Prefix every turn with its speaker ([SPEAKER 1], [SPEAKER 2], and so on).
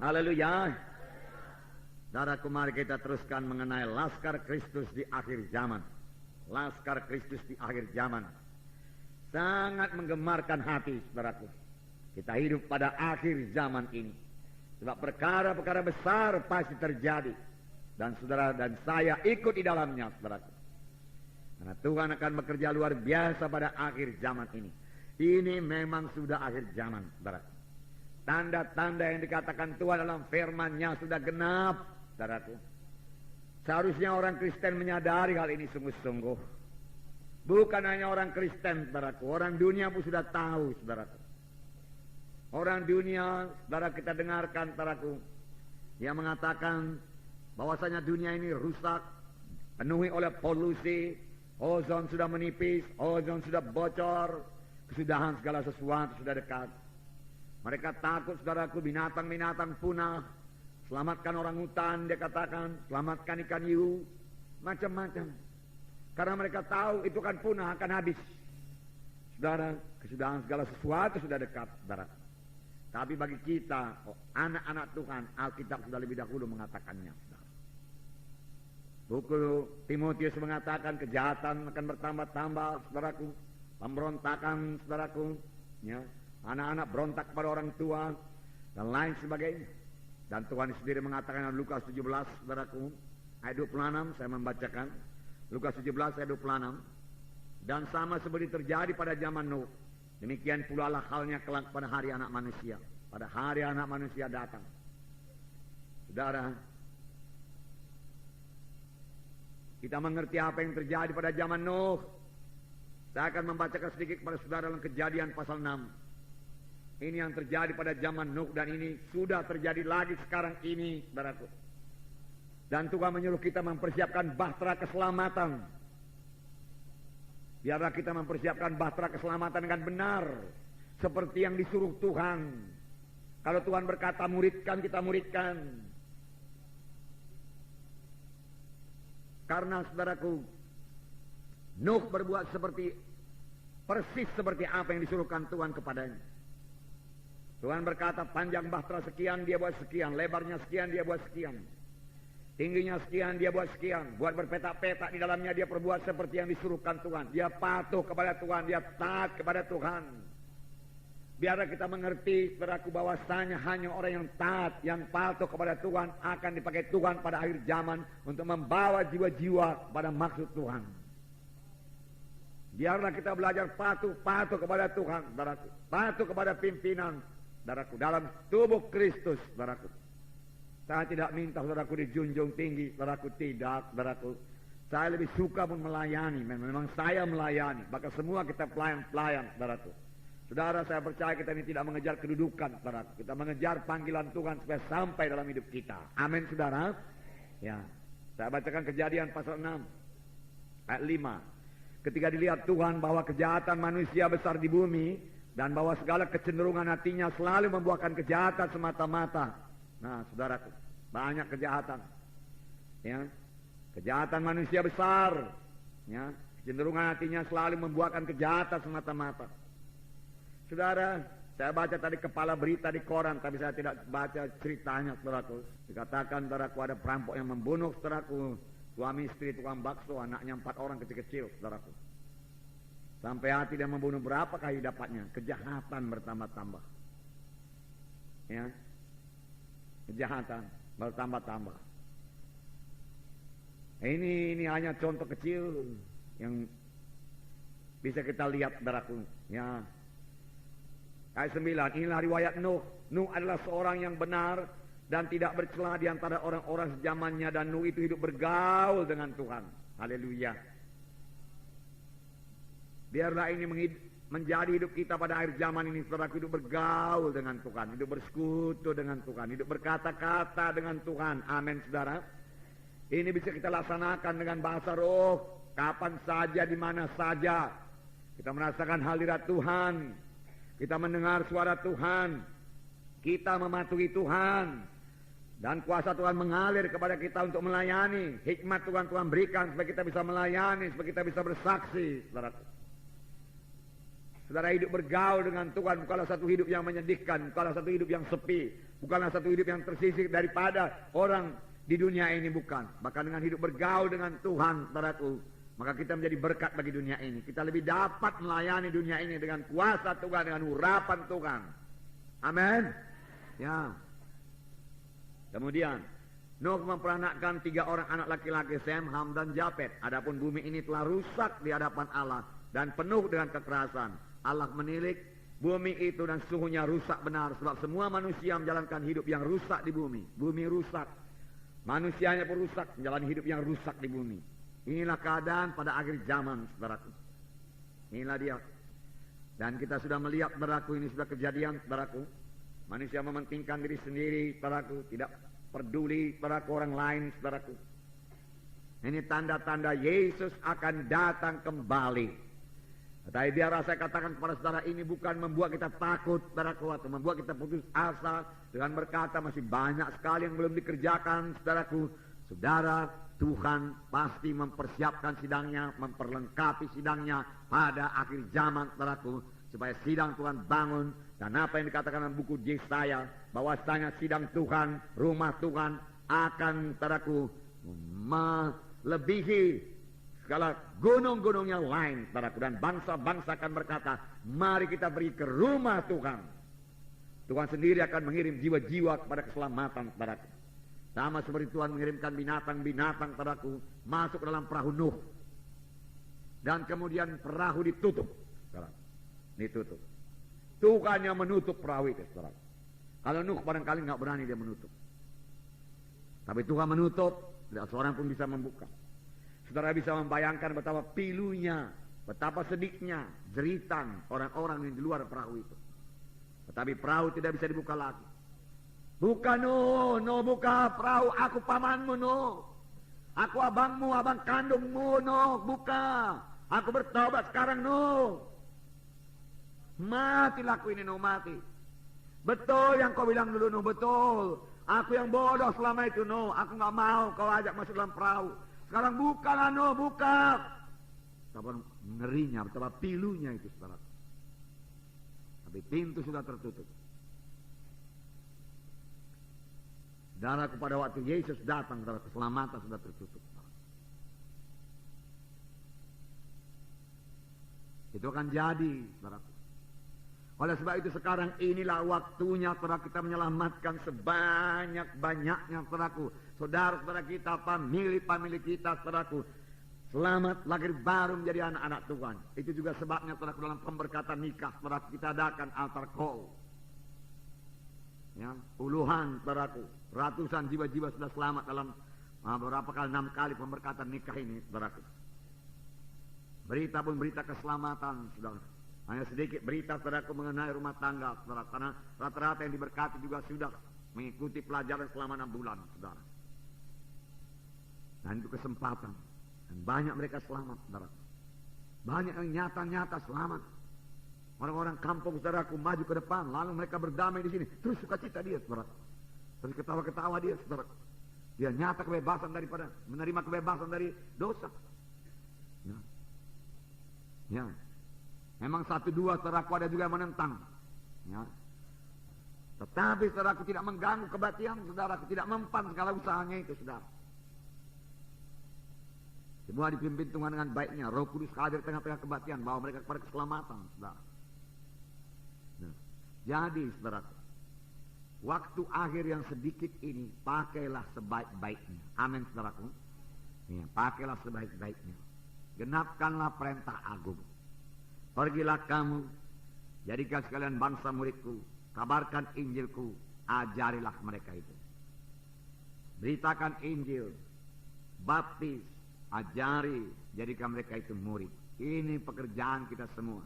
[SPEAKER 1] Haleluya. Saudaraku, mari kita teruskan mengenai Laskar Kristus di akhir zaman. Laskar Kristus di akhir zaman. Sangat menggemarkan hati, saudaraku. Kita hidup pada akhir zaman ini. Sebab perkara-perkara besar pasti terjadi. Dan saudara dan saya ikut di dalamnya, saudaraku. Karena Tuhan akan bekerja luar biasa pada akhir zaman ini. Ini memang sudah akhir zaman, saudaraku. Tanda-tanda yang dikatakan Tuhan dalam firman-Nya sudah genap, saudaraku. Seharusnya orang Kristen menyadari hal ini sungguh-sungguh. Bukan hanya orang Kristen, saudaraku. Orang dunia pun sudah tahu, saudaraku. Orang dunia, saudara, kita dengarkan, saudaraku, yang mengatakan bahwasanya dunia ini rusak, penuhi oleh polusi, ozon sudah menipis, ozon sudah bocor, kesudahan segala sesuatu sudah dekat. Mereka takut, saudaraku, binatang-binatang punah. Selamatkan orang hutan, dia katakan. Selamatkan ikan hiu. Macam-macam. Karena mereka tahu itu kan punah, akan habis. Saudara, kesudahan segala sesuatu sudah dekat, saudara. Tapi bagi kita, anak-anak Tuhan, Alkitab sudah lebih dahulu mengatakannya, saudara. Buku Timotius mengatakan kejahatan akan bertambah-tambah, saudaraku. Pemberontakan, saudaraku. Ya. Anak-anak berontak kepada orang tua dan lain sebagainya. Dan Tuhan sendiri mengatakan dalam Lukas 17, saudaraku, ayat 26, saya membacakan. Lukas 17 ayat 26. Dan sama seperti terjadi pada zaman Nuh, demikian pula lah halnya kelak pada hari anak manusia. Pada hari anak manusia datang. Saudara, kita mengerti apa yang terjadi pada zaman Nuh. Saya akan membacakan sedikit kepada saudara dalam Kejadian pasal 6. Ini yang terjadi pada zaman Nuh dan ini sudah terjadi lagi sekarang ini, saudaraku. Dan Tuhan menyuruh kita mempersiapkan bahtera keselamatan. Biarlah kita mempersiapkan bahtera keselamatan dengan benar, seperti yang disuruh Tuhan. Kalau Tuhan berkata muridkan, kita muridkan. Karena, saudaraku, Nuh berbuat persis seperti apa yang disuruhkan Tuhan kepadanya. Tuhan berkata panjang bahtera sekian, dia buat sekian. Lebarnya sekian, dia buat sekian. Tingginya sekian, dia buat sekian. Buat berpetak-petak di dalamnya, dia perbuat seperti yang disuruhkan Tuhan. Dia patuh kepada Tuhan, dia taat kepada Tuhan. Biarlah kita mengerti, saudaraku, bahwasanya hanya orang yang taat, yang patuh kepada Tuhan akan dipakai Tuhan pada akhir zaman untuk membawa jiwa-jiwa pada maksud Tuhan. Biarlah kita belajar patuh kepada Tuhan, saudaraku. Patuh kepada pimpinan, saudaraku, dalam tubuh Kristus, saudaraku. Saya tidak minta saudaraku dijunjung tinggi, saudaraku, tidak, saudaraku. Saya lebih suka pun melayani, memang saya melayani. Maka semua kita pelayan-pelayan, saudaraku. Saudara, saya percaya kita ini tidak mengejar kedudukan, saudaraku. Kita mengejar panggilan Tuhan supaya sampai dalam hidup kita. Amin, saudara. Ya, saya bacakan Kejadian pasal 6 ayat 5. Ketika dilihat Tuhan bahwa kejahatan manusia besar di bumi dan bahwa segala kecenderungan hatinya selalu membuahkan kejahatan semata-mata. Nah, saudaraku, banyak kejahatan. Ya, kejahatan manusia besar. Ya, kecenderungan hatinya selalu membuahkan kejahatan semata-mata. Saudara, saya baca tadi kepala berita di koran, tapi saya tidak baca ceritanya, saudaraku. Dikatakan, saudaraku, ada perampok yang membunuh, saudaraku, suami istri tukang bakso, anaknya 4 orang kecil-kecil, saudaraku. Sampai hati dia membunuh berapa kali dapatnya. Kejahatan bertambah-tambah. Ya, kejahatan bertambah-tambah. Ini hanya contoh kecil yang bisa kita lihat, saudaraku. Ya. Ayat 9, inilah riwayat Nuh. Nuh adalah seorang yang benar dan tidak bercela di antara orang-orang sejamannya, dan Nuh itu hidup bergaul dengan Tuhan. Haleluya. Biarlah ini menjadi hidup kita pada akhir zaman ini, saudaraku, hidup bergaul dengan Tuhan, hidup bersekutu dengan Tuhan, hidup berkata-kata dengan Tuhan. Amin, saudara. Ini bisa kita laksanakan dengan bahasa roh, kapan saja, di mana saja. Kita merasakan hadirat Tuhan, kita mendengar suara Tuhan, kita mematuhi Tuhan, dan kuasa Tuhan mengalir kepada kita untuk melayani. Hikmat Tuhan berikan supaya kita bisa melayani, supaya kita bisa bersaksi, saudaraku. Saudara, hidup bergaul dengan Tuhan bukanlah satu hidup yang menyedihkan, bukanlah satu hidup yang sepi. Bukanlah satu hidup yang tersisih daripada orang di dunia ini, bukan. Bahkan dengan hidup bergaul dengan Tuhan, saudaraku, maka kita menjadi berkat bagi dunia ini. Kita lebih dapat melayani dunia ini dengan kuasa Tuhan, dengan urapan Tuhan. Amin. Ya. Kemudian Nuh memperanakkan 3 orang anak laki-laki, Sem, Ham, dan Japet. Adapun bumi ini telah rusak di hadapan Allah dan penuh dengan kekerasan. Allah menilik bumi itu dan suhunya rusak benar, sebab semua manusia menjalankan hidup yang rusak di bumi. Bumi rusak, manusianya pun rusak, menjalani hidup yang rusak di bumi. Inilah keadaan pada akhir zaman, saudaraku. Inilah dia. Dan kita sudah melihat, saudaraku, ini sudah kejadian, saudaraku. Manusia mementingkan diri sendiri, saudaraku, tidak peduli pada orang lain, saudaraku. Ini tanda-tanda Yesus akan datang kembali. Tetapi biar saya katakan kepada saudara, ini bukan membuat kita takut, saudaraku, atau membuat kita putus asa dengan berkata masih banyak sekali yang belum dikerjakan, saudaraku. Saudara, Tuhan pasti mempersiapkan sidangnya, memperlengkapi sidangnya pada akhir zaman, saudaraku, supaya sidang Tuhan bangun. Dan apa yang dikatakan dalam buku Yesaya, bahwasanya sidang Tuhan, rumah Tuhan akan, saudaraku, melebihi segala gunung-gunung yang lain, saudaraku. Dan bangsa-bangsa akan berkata, mari kita pergi ke rumah Tuhan. Tuhan sendiri akan mengirim jiwa-jiwa kepada keselamatan, saudaraku. Sama seperti Tuhan mengirimkan binatang-binatang, saudaraku, masuk ke dalam perahu Nuh. Dan kemudian perahu ditutup, saudaraku. Ditutup. Tuhan yang menutup perahu itu, saudara. Kalau Nuh barangkali nggak berani dia menutup. Tapi Tuhan menutup, tidak seorang pun bisa membuka. Saudara bisa membayangkan betapa pilunya, betapa sedihnya, jeritan orang-orang yang di luar perahu itu. Tetapi perahu tidak bisa dibuka lagi. Buka Nuh, Nuh buka perahu, aku pamanmu Nuh. Aku abangmu, abang kandungmu Nuh, buka. Aku bertobat sekarang Nuh. Mati laku ini Nuh, mati. Betul yang kau bilang dulu Nuh, betul. Aku yang bodoh selama itu Nuh. Aku gak mau kau ajak masuk dalam perahu. Sekarang bukalah Nuh, buka. Betapa ngerinya, betapa pilunya itu, saudara. Tapi pintu sudah tertutup. Saudaraku, pada waktu Yesus datang, saudara, keselamatan sudah tertutup. Itu akan jadi, saudaraku. Oleh sebab itu sekarang inilah waktunya, saudara, kita menyelamatkan sebanyak-banyaknya, saudaraku. Saudara-saudara kita, famili-famili kita, saudaraku. Selamat lahir baru menjadi anak-anak Tuhan. Itu juga sebabnya, saudaraku, dalam pemberkatan nikah, saudaraku, kita adakan altar call. Ya, puluhan, saudaraku, ratusan jiwa-jiwa sudah selamat dalam beberapa kali, 6 kali pemberkatan nikah ini, saudaraku. Berita pun berita keselamatan, saudara. Hanya sedikit berita, saudaraku, mengenai rumah tangga, saudara. Karena rata-rata yang diberkati juga sudah mengikuti pelajaran selama 6 bulan, saudara. Dan itu kesempatan. Dan banyak mereka selamat, saudara. Banyak yang nyata-nyata selamat. Orang-orang kampung, saudaraku, maju ke depan, lalu mereka berdamai di sini. Terus sukacita dia, saudara. Terus ketawa-ketawa dia, saudara. Dia nyata kebebasan daripada, menerima kebebasan dari dosa. Ya. Ya. Memang 1-2 saudaraku ada juga yang menentang. Ya. Tetapi saudaraku tidak mengganggu kebaktian, saudaraku tidak mempan segala usahanya itu, saudara. Semua dipimpin Tuhan dengan baiknya. Roh Kudus hadir tengah-tengah kebaktian, bawa mereka kepada keselamatan, saudara. Nah, jadi saudaraku, waktu akhir yang sedikit ini pakailah sebaik-baiknya. Amin, saudaraku. Ya, pakailah sebaik-baiknya. Genapkanlah perintah agung. Pergilah kamu, jadikan sekalian bangsa muridku, kabarkan Injilku, ajarilah mereka itu. Beritakan Injil, baptis, ajari, jadikan mereka itu murid. Ini pekerjaan kita semua.